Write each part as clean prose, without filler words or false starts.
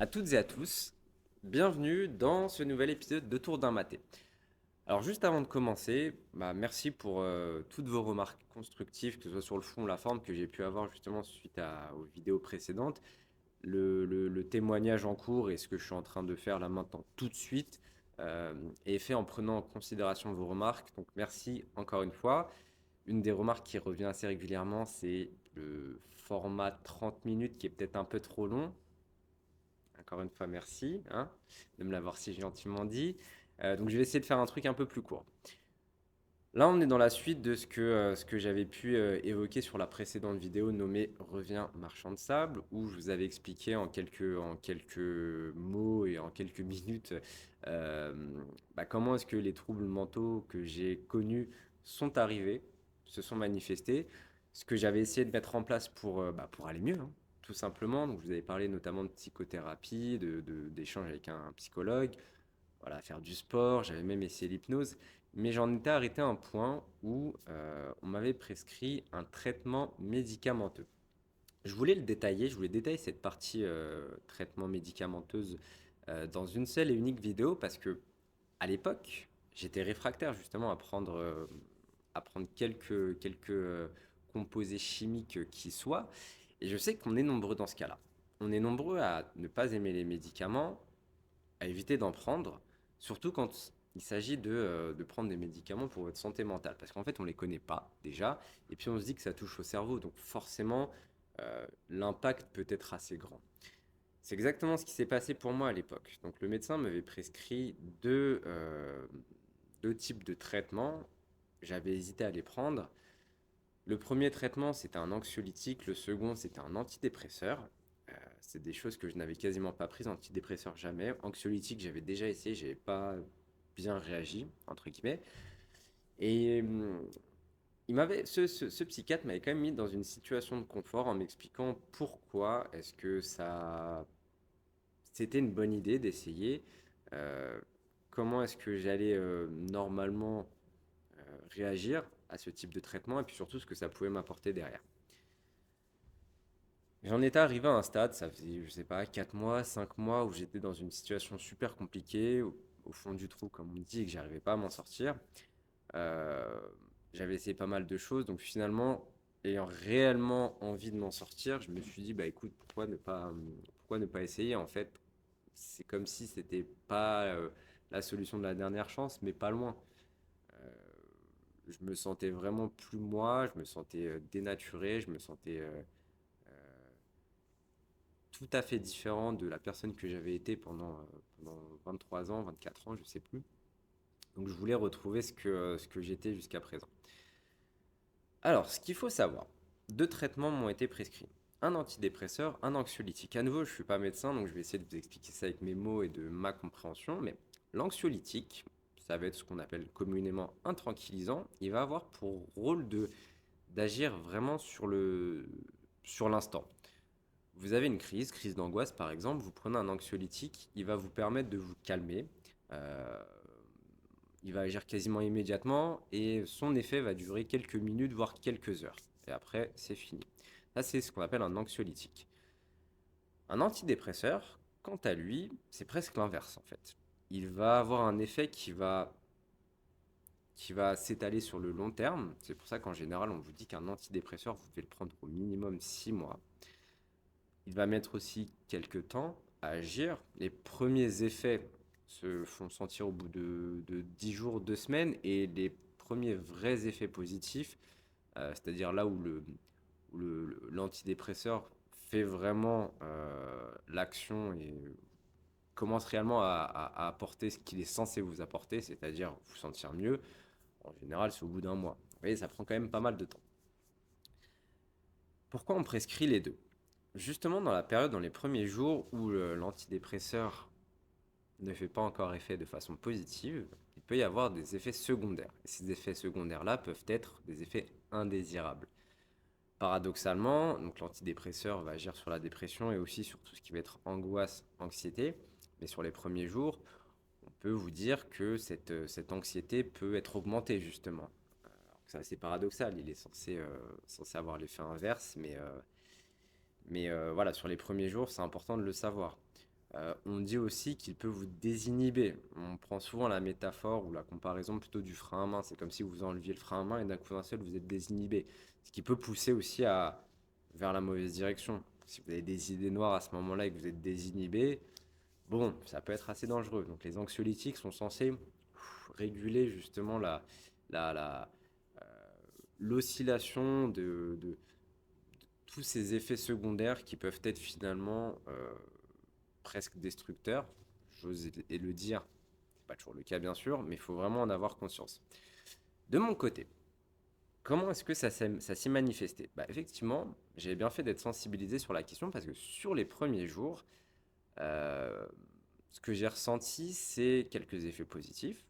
À toutes et à tous, bienvenue dans ce nouvel épisode de Tour d'un Maté. Alors juste avant de commencer, merci pour toutes vos remarques constructives, que ce soit sur le fond ou la forme, que j'ai pu avoir justement suite aux vidéos précédentes. Le témoignage en cours et ce que je suis en train de faire là maintenant tout de suite euh, est fait en prenant en considération vos remarques. Donc merci encore une fois. Une des remarques qui revient assez régulièrement, c'est le format 30 minutes qui est peut-être un peu trop long. Encore une fois, merci de me l'avoir si gentiment dit. Donc je vais essayer de faire un truc un peu plus court. Là, on est dans la suite de ce que j'avais pu évoquer sur la précédente vidéo nommée Reviens marchand de sable, où je vous avais expliqué en quelques mots et en quelques minutes euh, comment est-ce que les troubles mentaux que j'ai connus sont arrivés, se sont manifestés, ce que j'avais essayé de mettre en place pour aller mieux, tout simplement. Donc, je vous avais parlé notamment de psychothérapie, d'échanges avec un psychologue, voilà, faire du sport, j'avais même essayé l'hypnose, mais j'en étais arrêté à un point où on m'avait prescrit un traitement médicamenteux. Je voulais le détailler, je voulais détailler cette partie traitement médicamenteuse dans une seule et unique vidéo parce que à l'époque, j'étais réfractaire justement à prendre quelques composés chimiques qui soient, et je sais qu'on est nombreux dans ce cas-là. On est nombreux à ne pas aimer les médicaments, à éviter d'en prendre, surtout quand il s'agit de prendre des médicaments pour votre santé mentale. Parce qu'en fait, on ne les connaît pas déjà, et puis on se dit que ça touche au cerveau, donc forcément, l'impact peut être assez grand. C'est exactement ce qui s'est passé pour moi à l'époque. Donc le médecin m'avait prescrit deux types de traitements. J'avais hésité à les prendre. Le premier traitement, c'était un anxiolytique. Le second, c'était un antidépresseur. C'est des choses que je n'avais quasiment pas prises. Antidépresseur, jamais. Anxiolytique, j'avais déjà essayé. J'avais pas bien réagi, entre guillemets. Et ce psychiatre m'avait quand même mis dans une situation de confort en m'expliquant pourquoi est-ce que c'était une bonne idée d'essayer. euh, Comment est-ce que j'allais normalement réagir à ce type de traitement et puis surtout ce que ça pouvait m'apporter derrière. J'en étais arrivé à un stade, ça faisait, je sais pas, 4 mois, 5 mois, où j'étais dans une situation super compliquée, au fond du trou, comme on dit, et que j'arrivais pas à m'en sortir. Euh, J'avais essayé pas mal de choses, donc finalement, ayant réellement envie de m'en sortir, je me suis dit, bah écoute, pourquoi ne pas essayer? En fait, c'est comme si c'était pas la solution de la dernière chance, mais pas loin. Euh, je me sentais vraiment plus moi, je me sentais dénaturé, je me sentais tout à fait différent de la personne que j'avais été pendant 23 ans, 24 ans, je sais plus. Donc je voulais retrouver ce que j'étais jusqu'à présent. Alors, ce qu'il faut savoir, deux traitements m'ont été prescrits. Un antidépresseur, un anxiolytique. À nouveau, je ne suis pas médecin, donc je vais essayer de vous expliquer ça avec mes mots et de ma compréhension. Mais l'anxiolytique, ça va être ce qu'on appelle communément un tranquillisant. Il va avoir pour rôle d'agir vraiment sur l'instant. Vous avez une crise d'angoisse par exemple, vous prenez un anxiolytique, il va vous permettre de vous calmer. Euh, il va agir quasiment immédiatement et son effet va durer quelques minutes, voire quelques heures. Et après, c'est fini. Ça, c'est ce qu'on appelle un anxiolytique. Un antidépresseur, quant à lui, c'est presque l'inverse en fait. Il va avoir un effet qui va s'étaler sur le long terme. C'est pour ça qu'en général, on vous dit qu'un antidépresseur, vous devez le prendre au minimum 6 mois. Il va mettre aussi quelques temps à agir. Les premiers effets se font sentir au bout de 10 jours, 2 semaines, et les premiers vrais effets positifs, c'est-à-dire là où l'antidépresseur fait vraiment l'action et commence réellement à apporter ce qu'il est censé vous apporter, c'est-à-dire vous sentir mieux, en général c'est au bout d'un mois. Vous voyez, ça prend quand même pas mal de temps. Pourquoi on prescrit les deux? Justement, dans la période, dans les premiers jours où l'antidépresseur ne fait pas encore effet de façon positive, il peut y avoir des effets secondaires. Et ces effets secondaires-là peuvent être des effets indésirables. Paradoxalement, donc l'antidépresseur va agir sur la dépression et aussi sur tout ce qui va être angoisse, anxiété. Mais sur les premiers jours, on peut vous dire que cette anxiété peut être augmentée justement. C'est assez paradoxal, il est censé avoir l'effet inverse, mais voilà, sur les premiers jours, c'est important de le savoir. On dit aussi qu'il peut vous désinhiber. On prend souvent la métaphore ou la comparaison plutôt du frein à main. C'est comme si vous enleviez le frein à main et d'un coup d'un seul, vous êtes désinhibé. Ce qui peut pousser aussi vers la mauvaise direction. Si vous avez des idées noires à ce moment-là et que vous êtes désinhibé, bon, ça peut être assez dangereux. Donc les anxiolytiques sont censés réguler justement la, la, euh, l'oscillation de tous ces effets secondaires qui peuvent être finalement presque destructeur, j'ose et le dire, c'est pas toujours le cas bien sûr, mais il faut vraiment en avoir conscience. De mon côté, comment est-ce que ça s'est manifesté? Bah, effectivement, j'ai bien fait d'être sensibilisé sur la question parce que sur les premiers jours, euh, ce que j'ai ressenti, c'est quelques effets positifs.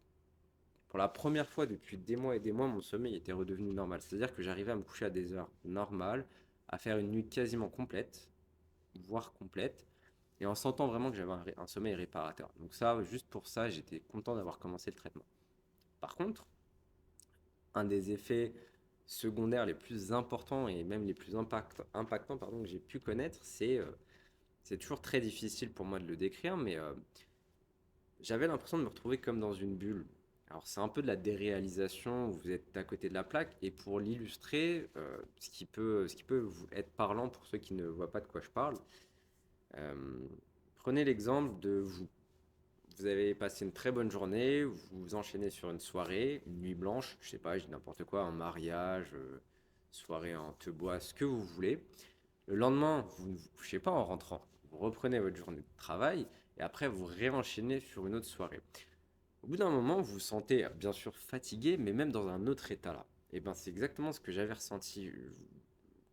Pour la première fois depuis des mois et des mois, mon sommeil était redevenu normal. C'est-à-dire que j'arrivais à me coucher à des heures normales, à faire une nuit quasiment complète, voire complète, et en sentant vraiment que j'avais un sommeil réparateur. Donc ça, juste pour ça, j'étais content d'avoir commencé le traitement. Par contre, un des effets secondaires les plus importants et même les plus impactants que j'ai pu connaître, c'est toujours très difficile pour moi de le décrire, mais j'avais l'impression de me retrouver comme dans une bulle. Alors c'est un peu de la déréalisation, où vous êtes à côté de la plaque, et pour l'illustrer, ce qui peut vous être parlant pour ceux qui ne voient pas de quoi je parle, euh, prenez l'exemple de vous. Vous avez passé une très bonne journée, vous vous enchaînez sur une soirée, une nuit blanche, je sais pas, je dis n'importe quoi, un mariage, soirée en te bois, ce que vous voulez. Le lendemain, je sais pas, en rentrant, vous reprenez votre journée de travail et après vous réenchaînez sur une autre soirée. Au bout d'un moment, vous vous sentez bien sûr fatigué, mais même dans un autre état là. Et ben c'est exactement ce que j'avais ressenti.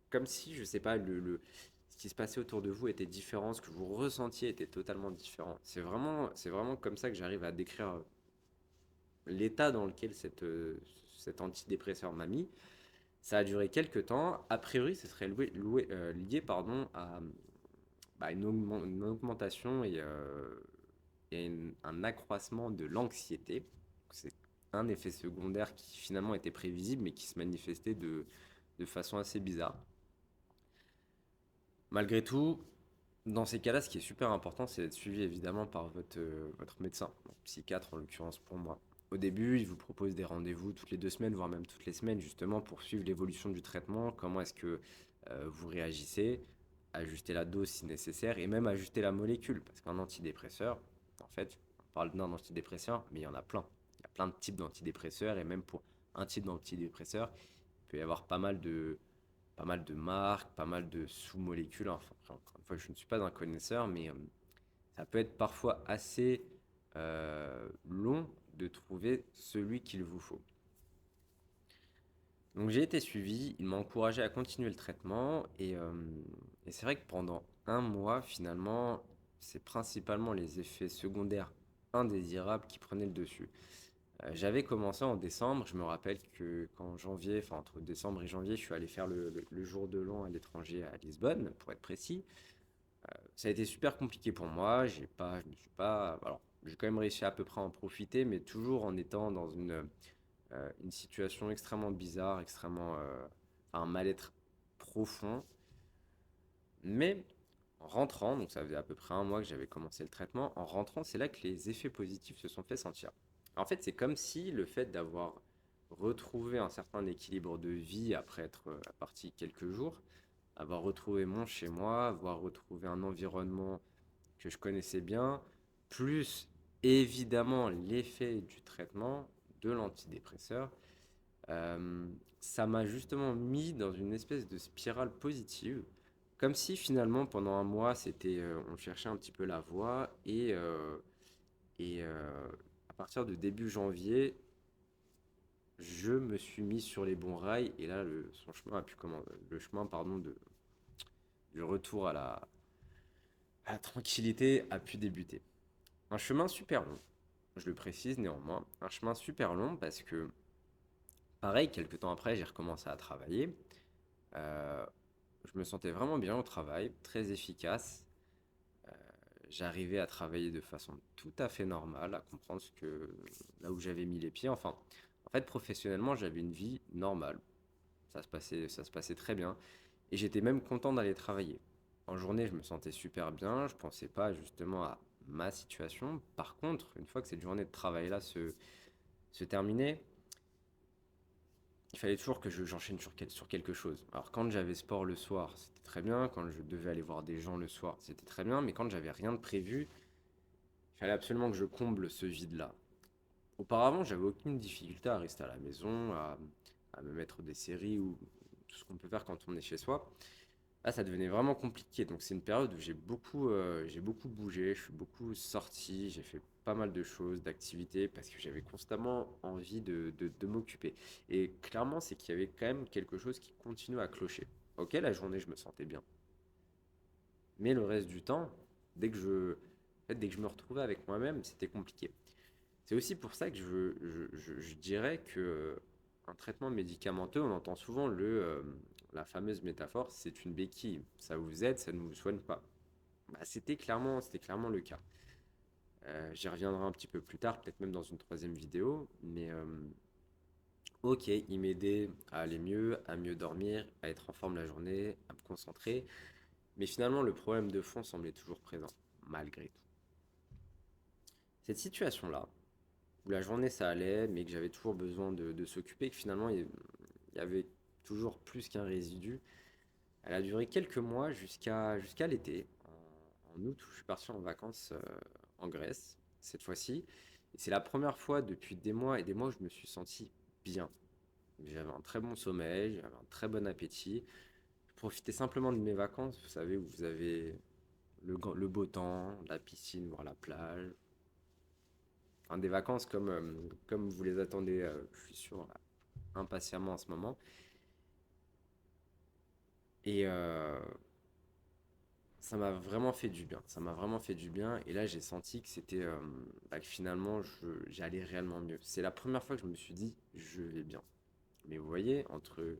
Comme si, je sais pas, ce qui se passait autour de vous était différent, ce que vous ressentiez était totalement différent. C'est vraiment comme ça que j'arrive à décrire l'état dans lequel cet antidépresseur m'a mis. Ça a duré quelques temps. A priori, ce serait lié pardon, à bah, une augmentation et un accroissement de l'anxiété. C'est un effet secondaire qui finalement était prévisible, mais qui se manifestait de façon assez bizarre. Malgré tout, dans ces cas-là, ce qui est super important, c'est d'être suivi évidemment par votre médecin, donc psychiatre en l'occurrence pour moi. Au début, il vous propose des rendez-vous toutes les 2 semaines, voire même toutes les semaines, justement pour suivre l'évolution du traitement, comment est-ce que vous réagissez, ajuster la dose si nécessaire, et même ajuster la molécule, parce qu'un antidépresseur, en fait, on parle d'un antidépresseur, mais il y en a plein. Il y a plein de types d'antidépresseurs, et même pour un type d'antidépresseur, il peut y avoir pas mal de marques, pas mal de sous-molécules. Enfin, encore une fois, je ne suis pas un connaisseur, mais ça peut être parfois assez long de trouver celui qu'il vous faut. Donc j'ai été suivi, il m'a encouragé à continuer le traitement et c'est vrai que pendant un mois, finalement, c'est principalement les effets secondaires indésirables qui prenaient le dessus. J'avais commencé en décembre. Je me rappelle que qu'en janvier, enfin entre décembre et janvier, je suis allé faire le jour de l'an à l'étranger à Lisbonne, pour être précis. Ça a été super compliqué pour moi. Je me suis pas. Alors, j'ai quand même réussi à peu près à en profiter, mais toujours en étant dans une situation extrêmement bizarre, un mal-être profond. Mais en rentrant, donc ça faisait à peu près un mois que j'avais commencé le traitement, en rentrant, c'est là que les effets positifs se sont fait sentir. En fait, c'est comme si le fait d'avoir retrouvé un certain équilibre de vie après être parti quelques jours, avoir retrouvé mon chez moi, avoir retrouvé un environnement que je connaissais bien, plus évidemment l'effet du traitement de l'antidépresseur, euh, ça m'a justement mis dans une espèce de spirale positive, comme si finalement pendant un mois on cherchait un petit peu la voie et à partir de début janvier, je me suis mis sur les bons rails et là son chemin a pu comment, le chemin pardon du retour à la tranquillité a pu débuter. Un chemin super long, je le précise néanmoins, un chemin super long parce que pareil, quelques temps après, j'ai recommencé à travailler. Euh, je me sentais vraiment bien au travail, très efficace. Euh, J'arrivais à travailler de façon tout à fait normale, à comprendre là où j'avais mis les pieds. Enfin, en fait, professionnellement, j'avais une vie normale. Ça se passait très bien. Et j'étais même content d'aller travailler. En journée, je me sentais super bien, je pensais pas justement à ma situation. Par contre, une fois que cette journée de travail-là se terminait, il fallait toujours que j'enchaîne sur quelque chose. Alors quand j'avais sport le soir, c'était très bien. Quand je devais aller voir des gens le soir, c'était très bien. Mais quand j'avais rien de prévu, il fallait absolument que je comble ce vide-là. Auparavant, j'avais aucune difficulté à rester à la maison, à me mettre des séries ou tout ce qu'on peut faire quand on est chez soi. Là, ça devenait vraiment compliqué. Donc, c'est une période où j'ai beaucoup bougé, je suis beaucoup sorti, j'ai fait pas mal de choses, d'activités, parce que j'avais constamment envie de m'occuper. Et clairement, c'est qu'il y avait quand même quelque chose qui continuait à clocher. Ok, la journée, je me sentais bien. Mais le reste du temps, en fait, dès que je me retrouvais avec moi-même, c'était compliqué. C'est aussi pour ça que je dirais que un traitement médicamenteux, on entend souvent la fameuse métaphore, c'est une béquille. Ça vous aide, ça ne vous soigne pas. Bah, c'était clairement le cas. J'y reviendrai un petit peu plus tard, peut-être même dans une troisième vidéo, mais ok, il m'aidait à aller mieux, à mieux dormir, à être en forme la journée, à me concentrer, mais finalement le problème de fond semblait toujours présent, malgré tout. Cette situation-là, où la journée ça allait, mais que j'avais toujours besoin de s'occuper, que finalement il y avait toujours plus qu'un résidu. Elle a duré quelques mois jusqu'à l'été, en août, où je suis parti en vacances en Grèce, cette fois-ci. Et c'est la première fois depuis des mois et des mois où je me suis senti bien. J'avais un très bon sommeil, j'avais un très bon appétit. Je profitais simplement de mes vacances, vous savez, où vous avez le beau temps, la piscine, voire la plage. Enfin, des vacances comme vous les attendez, je suis sûr, impatiemment en ce moment. Et ça m'a vraiment fait du bien. Ça m'a vraiment fait du bien. Et là, j'ai senti que que finalement, j'allais réellement mieux. C'est la première fois que je me suis dit, je vais bien. Mais vous voyez, entre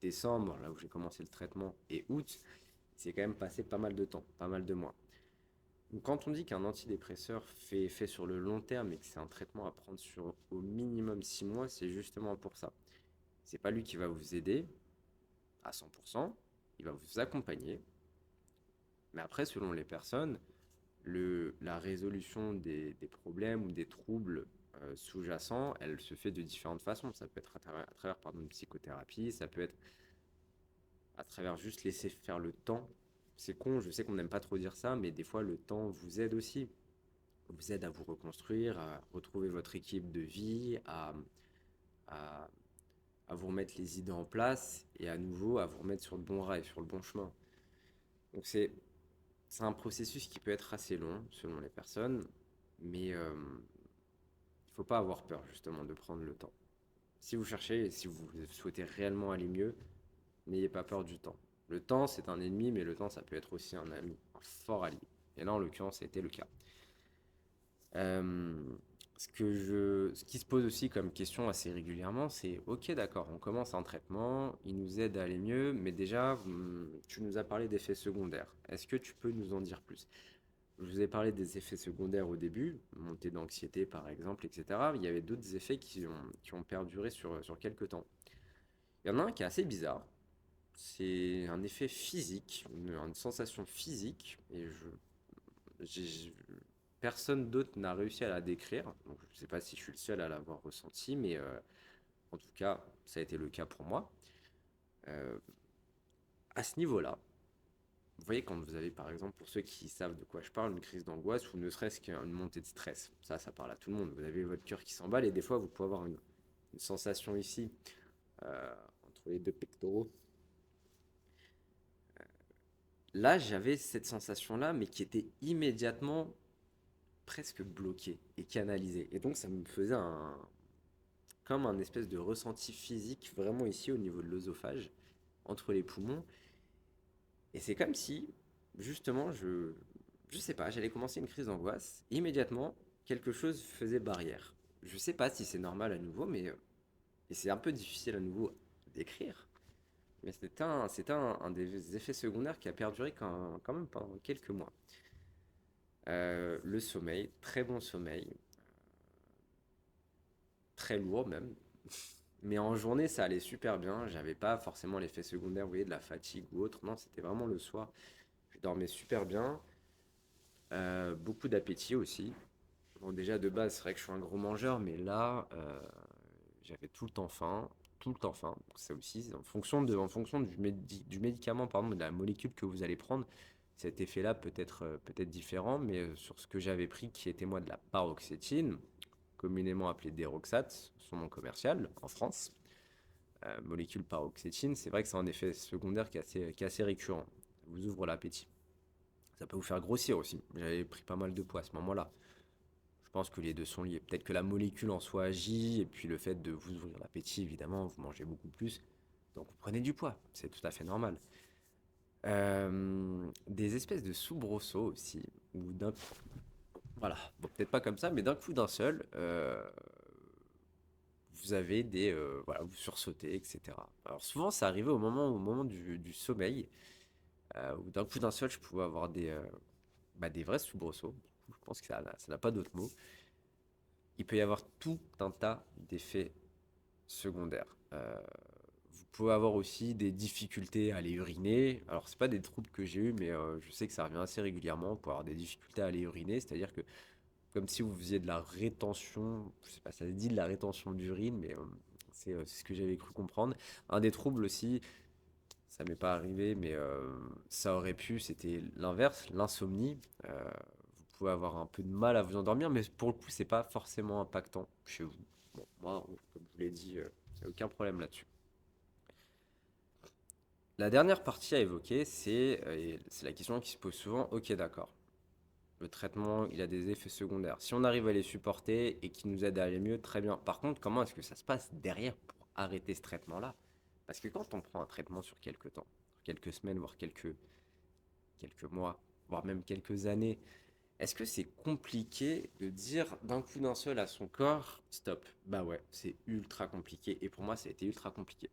décembre, là où j'ai commencé le traitement, et août, c'est quand même passé pas mal de temps, pas mal de mois. Donc, quand on dit qu'un antidépresseur fait sur le long terme et que c'est un traitement à prendre sur au minimum 6 mois, c'est justement pour ça. C'est pas lui qui va vous aider à 100%, il va vous accompagner. Mais après, selon les personnes, la résolution des problèmes ou des troubles sous-jacents, elle se fait de différentes façons. Ça peut être à travers pardon, une psychothérapie, ça peut être à travers juste laisser faire le temps. C'est con, je sais qu'on n'aime pas trop dire ça, mais des fois le temps vous aide aussi. Vous aide à vous reconstruire, à retrouver votre équipe de vie, à, à vous remettre les idées en place et à nouveau à vous remettre sur le bon rail, sur le bon chemin. Donc c'est un processus qui peut être assez long selon les personnes, mais il ne faut pas avoir peur justement de prendre le temps. Si vous cherchez et si vous souhaitez réellement aller mieux, n'ayez pas peur du temps. Le temps, c'est un ennemi, mais le temps, ça peut être aussi un ami, un fort allié. Et là, en l'occurrence, ça a été le cas. Euh, ce qui se pose aussi comme question assez régulièrement, c'est ok, d'accord, on commence un traitement, il nous aide à aller mieux, mais déjà, tu nous as parlé d'effets secondaires. Est-ce que tu peux nous en dire plus? Je vous ai parlé des effets secondaires au début, montée d'anxiété par exemple, etc. Il y avait d'autres effets qui ont perduré sur quelques temps. Il y en a un qui est assez bizarre. C'est un effet physique, une sensation physique, et j'ai- personne d'autre n'a réussi à la décrire. Donc je ne sais pas si je suis le seul à l'avoir ressenti, mais en tout cas, ça a été le cas pour moi. Euh, à ce niveau-là, vous voyez, quand vous avez, par exemple, pour ceux qui savent de quoi je parle, une crise d'angoisse ou ne serait-ce qu'une montée de stress, ça parle à tout le monde. Vous avez votre cœur qui s'emballe et des fois, vous pouvez avoir une sensation ici, euh, entre les deux pectoraux. Là, j'avais cette sensation-là, mais qui était immédiatement presque bloquée et canalisée. Et donc, ça me faisait comme un espèce de ressenti physique, vraiment ici au niveau de l'œsophage, entre les poumons. Et c'est comme si, justement, je sais pas, j'allais commencer une crise d'angoisse. Immédiatement, quelque chose faisait barrière. Je sais pas si c'est normal à nouveau, mais et c'est un peu difficile à nouveau d'écrire. Mais c'était un des effets secondaires qui a perduré quand même pendant quelques mois. Le sommeil, très bon sommeil, très lourd même. Mais en journée, ça allait super bien. J'avais pas forcément l'effet secondaire, vous voyez, de la fatigue ou autre. Non, c'était vraiment le soir. je dormais super bien, beaucoup d'appétit aussi. Bon, déjà de base, c'est vrai que je suis un gros mangeur, mais là, j'avais tout le temps faim, tout le temps faim. Donc ça aussi, c'est en fonction du médicament, pardon, de la molécule que vous allez prendre, cet effet-là peut être peut-être différent, mais sur ce que j'avais pris, qui était moi de la paroxétine, communément appelée Deroxate, son nom commercial en France, molécule paroxétine, c'est vrai que c'est un effet secondaire qui est assez récurrent. Ça vous ouvre l'appétit. Ça peut vous faire grossir aussi. J'avais pris pas mal de poids à ce moment-là. Je pense que les deux sont liés. Peut-être que la molécule en soi agit, et puis le fait de vous ouvrir l'appétit, évidemment, vous mangez beaucoup plus. Donc vous prenez du poids. C'est tout à fait normal. Des espèces de soubresauts aussi, ou d'un... Voilà, bon, peut-être pas comme ça, mais d'un coup d'un seul, vous avez des... voilà, vous sursautez, etc. Alors souvent, ça arrivait au moment du sommeil, où d'un coup d'un seul, je pouvais avoir des vrais soubresauts. Je pense que ça n'a pas d'autre mot. Il peut y avoir tout un tas d'effets secondaires. Vous pouvez avoir aussi des difficultés à aller uriner. Alors, c'est pas des troubles que j'ai eu, mais je sais que ça revient assez régulièrement. Vous pouvez avoir des difficultés à aller uriner, c'est-à-dire que comme si vous faisiez de la rétention, je sais pas, ça se dit de la rétention d'urine, mais c'est ce que j'avais cru comprendre. Un des troubles aussi, ça m'est pas arrivé, mais ça aurait pu, c'était l'inverse, l'insomnie. Vous pouvez avoir un peu de mal à vous endormir, mais pour le coup, c'est pas forcément impactant chez vous. Bon, moi, comme je vous l'ai dit, il n'y a aucun problème là-dessus. La dernière partie à évoquer, et c'est la question qui se pose souvent. Ok, d'accord. Le traitement, il a des effets secondaires. Si on arrive à les supporter et qui nous aident à aller mieux, très bien. Par contre, comment est-ce que ça se passe derrière pour arrêter ce traitement-là? Parce que quand on prend un traitement sur quelques temps, quelques semaines, voire quelques mois, voire même quelques années, est-ce que c'est compliqué de dire d'un coup d'un seul à son corps, stop? Bah ouais, c'est ultra compliqué. Et pour moi, ça a été ultra compliqué.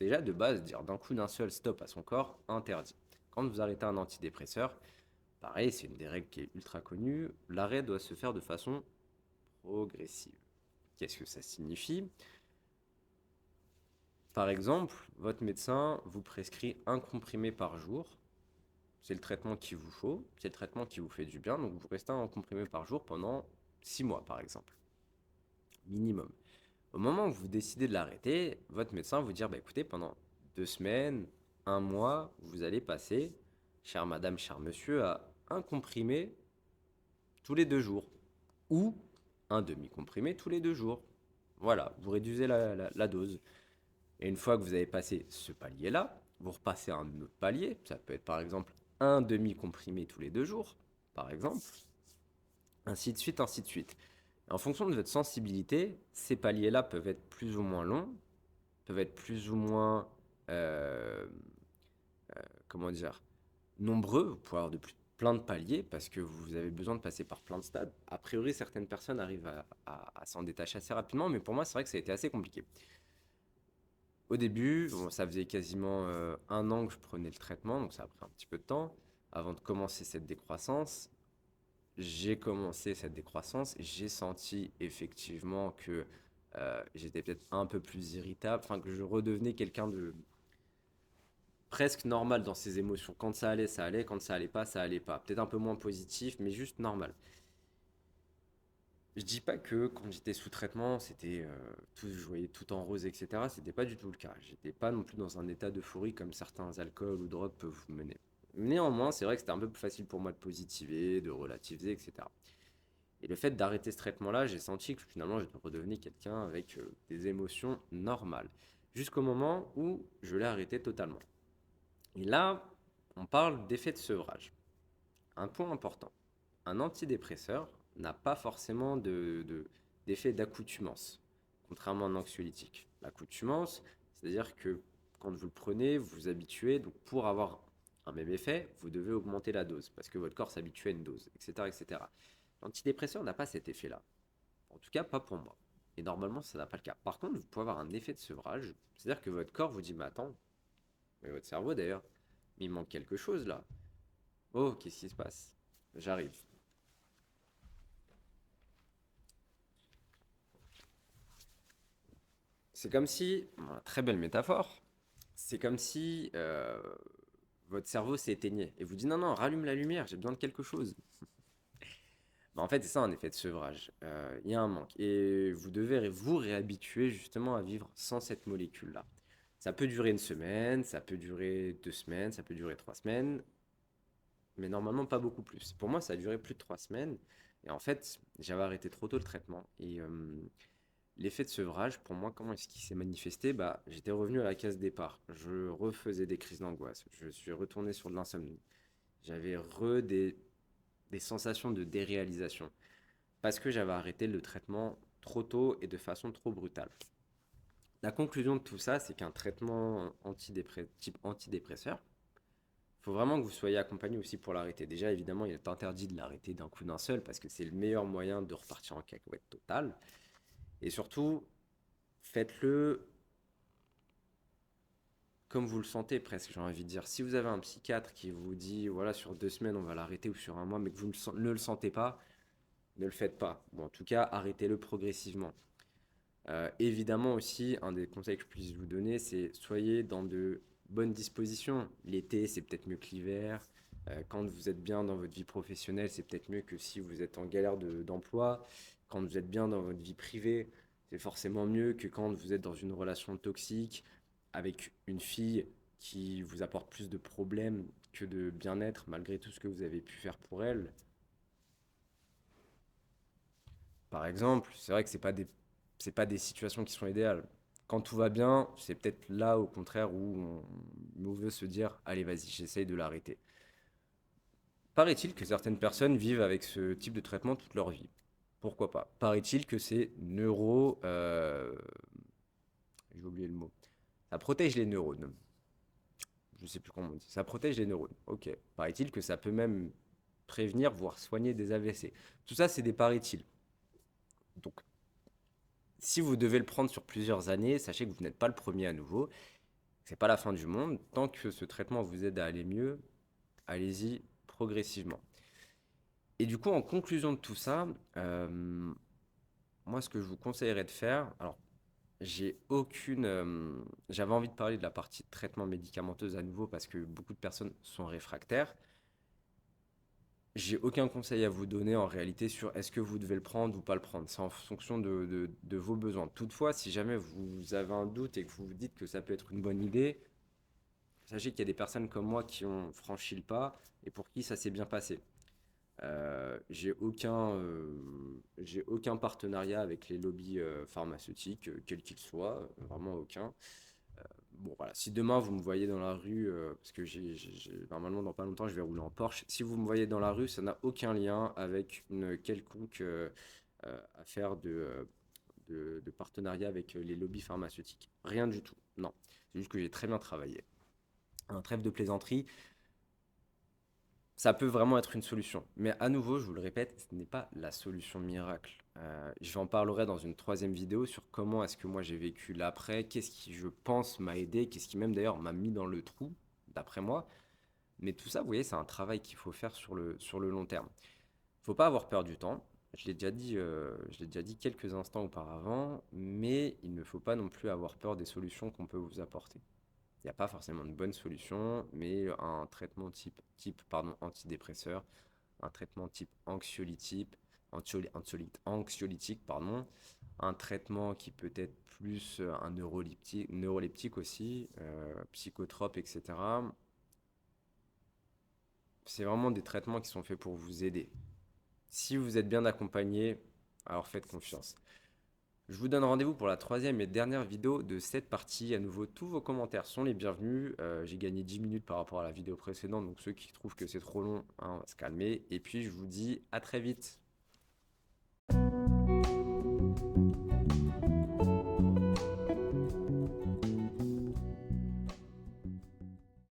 Déjà, de base, dire d'un coup d'un seul stop à son corps, interdit. Quand vous arrêtez un antidépresseur, pareil, c'est une des règles qui est ultra connue, l'arrêt doit se faire de façon progressive. Qu'est-ce que ça signifie? Par exemple, votre médecin vous prescrit un comprimé par jour. C'est le traitement qu'il vous faut, c'est le traitement qui vous fait du bien, donc vous restez un comprimé par jour pendant 6 mois, par exemple, minimum. Au moment où vous décidez de l'arrêter, votre médecin vous dire, bah écoutez, pendant 2 semaines, un mois, vous allez passer, chère madame, cher monsieur, à un comprimé tous les 2 jours. Ou un demi-comprimé tous les 2 jours. Voilà, vous réduisez la dose. Et une fois que vous avez passé ce palier-là, vous repassez à un autre palier. Ça peut être par exemple un demi-comprimé tous les 2 jours, par exemple. Ainsi de suite, ainsi de suite. En fonction de votre sensibilité, ces paliers-là peuvent être plus ou moins longs, peuvent être plus ou moins, euh, comment dire, nombreux. Vous pouvez avoir plein de paliers parce que vous avez besoin de passer par plein de stades. A priori, certaines personnes arrivent à s'en détacher assez rapidement, mais pour moi, c'est vrai que ça a été assez compliqué. Au début, bon, ça faisait quasiment 1 an que je prenais le traitement, donc ça a pris un petit peu de temps avant de commencer cette décroissance. J'ai commencé cette décroissance et j'ai senti effectivement que j'étais peut-être un peu plus irritable, enfin que je redevenais quelqu'un de presque normal dans ses émotions. Quand ça allait, quand ça allait pas, ça allait pas. Peut-être un peu moins positif, mais juste normal. Je dis pas que quand j'étais sous traitement, je voyais tout en rose, etc. C'était pas du tout le cas. J'étais pas non plus dans un état d'euphorie comme certains alcools ou drogues peuvent vous mener. Néanmoins, c'est vrai que c'était un peu plus facile pour moi de positiver, de relativiser, etc. Et le fait d'arrêter ce traitement-là, j'ai senti que finalement, je redevenais quelqu'un avec des émotions normales. Jusqu'au moment où je l'ai arrêté totalement. Et là, on parle d'effet de sevrage. Un point important. Un antidépresseur n'a pas forcément d'effet d'accoutumance, contrairement à un anxiolytique. L'accoutumance, c'est-à-dire que quand vous le prenez, vous vous habituez, donc pour avoir un même effet, vous devez augmenter la dose, parce que votre corps s'habitue à une dose, etc. etc. L'antidépresseur n'a pas cet effet-là. En tout cas, pas pour moi. Et normalement, ça n'a pas le cas. Par contre, vous pouvez avoir un effet de sevrage, c'est-à-dire que votre corps vous dit, mais attends, mais votre cerveau d'ailleurs, il manque quelque chose là. Oh, qu'est-ce qui se passe? J'arrive. C'est comme si, très belle métaphore, c'est comme si votre cerveau s'éteignait et vous dit non, non, rallume la lumière, j'ai besoin de quelque chose. Bah, en fait, c'est ça un effet de sevrage. Il y a un manque. Et vous devez vous réhabituer justement à vivre sans cette molécule-là. Ça peut durer une semaine, ça peut durer 2 semaines, ça peut durer 3 semaines, mais normalement pas beaucoup plus. Pour moi, ça a duré plus de 3 semaines. Et en fait, j'avais arrêté trop tôt le traitement. Et l'effet de sevrage, pour moi, comment est-ce qu'il s'est manifesté? Bah, j'étais revenu à la case départ. Je refaisais des crises d'angoisse. Je suis retourné sur de l'insomnie. J'avais des sensations de déréalisation. Parce que j'avais arrêté le traitement trop tôt et de façon trop brutale. La conclusion de tout ça, c'est qu'un traitement type antidépresseur, il faut vraiment que vous soyez accompagné aussi pour l'arrêter. Déjà, évidemment, il est interdit de l'arrêter d'un coup d'un seul parce que c'est le meilleur moyen de repartir en cacahuète totale. Et surtout, faites-le comme vous le sentez presque, j'ai envie de dire. Si vous avez un psychiatre qui vous dit, voilà, sur 2 semaines, on va l'arrêter ou sur un mois, mais que vous ne le sentez pas, ne le faites pas. Ou en tout cas, arrêtez-le progressivement. Évidemment aussi, un des conseils que je puisse vous donner, c'est soyez dans de bonnes dispositions. L'été, c'est peut-être mieux que l'hiver. Quand vous êtes bien dans votre vie professionnelle, c'est peut-être mieux que si vous êtes en galère d'emploi. Quand vous êtes bien dans votre vie privée, c'est forcément mieux que quand vous êtes dans une relation toxique avec une fille qui vous apporte plus de problèmes que de bien-être malgré tout ce que vous avez pu faire pour elle. Par exemple, c'est vrai que c'est pas des situations qui sont idéales. Quand tout va bien, c'est peut-être là, au contraire, où on veut se dire, allez, vas-y, j'essaye de l'arrêter. Paraît-il que certaines personnes vivent avec ce type de traitement toute leur vie. Pourquoi pas? Paraît-il que c'est j'ai oublié le mot. Ça protège les neurones. Je sais plus comment on dit. Ça protège les neurones. Ok. Paraît-il que ça peut même prévenir, voire soigner des AVC. Tout ça, c'est des paraît-il. Donc, si vous devez le prendre sur plusieurs années, sachez que vous n'êtes pas le premier à nouveau. C'est pas la fin du monde. Tant que ce traitement vous aide à aller mieux, allez-y progressivement. Et du coup, en conclusion de tout ça, moi, ce que je vous conseillerais de faire, alors, j'avais envie de parler de la partie traitement médicamenteuse à nouveau parce que beaucoup de personnes sont réfractaires. J'ai aucun conseil à vous donner en réalité sur est-ce que vous devez le prendre ou pas le prendre. C'est en fonction de vos besoins. Toutefois, si jamais vous avez un doute et que vous vous dites que ça peut être une bonne idée, sachez qu'il y a des personnes comme moi qui ont franchi le pas et pour qui ça s'est bien passé. J'ai aucun partenariat avec les lobbies pharmaceutiques, quels qu'ils soient, vraiment aucun. Bon, voilà, si demain vous me voyez dans la rue, parce que normalement dans pas longtemps je vais rouler en Porsche, si vous me voyez dans la rue, ça n'a aucun lien avec une quelconque affaire de partenariat avec les lobbies pharmaceutiques. Rien du tout, non. C'est juste que j'ai très bien travaillé. Un trêve de plaisanterie, ça peut vraiment être une solution. Mais à nouveau, je vous le répète, ce n'est pas la solution miracle. Je en parlerai dans une troisième vidéo sur comment est-ce que moi j'ai vécu l'après, qu'est-ce qui je pense m'a aidé, qu'est-ce qui même d'ailleurs m'a mis dans le trou, d'après moi. Mais tout ça, vous voyez, c'est un travail qu'il faut faire sur le long terme. Il ne faut pas avoir peur du temps. Je l'ai déjà dit quelques instants auparavant, mais il ne faut pas non plus avoir peur des solutions qu'on peut vous apporter. Il n'y a pas forcément de bonne solution, mais un traitement type antidépresseur, un traitement type anxiolytique, pardon, un traitement qui peut être plus un neuroleptique aussi, psychotrope, etc. C'est vraiment des traitements qui sont faits pour vous aider. Si vous êtes bien accompagné, alors faites confiance. Je vous donne rendez-vous pour la troisième et dernière vidéo de cette partie. À nouveau, tous vos commentaires sont les bienvenus. J'ai gagné 10 minutes par rapport à la vidéo précédente, donc ceux qui trouvent que c'est trop long, hein, on va se calmer. Et puis je vous dis à très vite.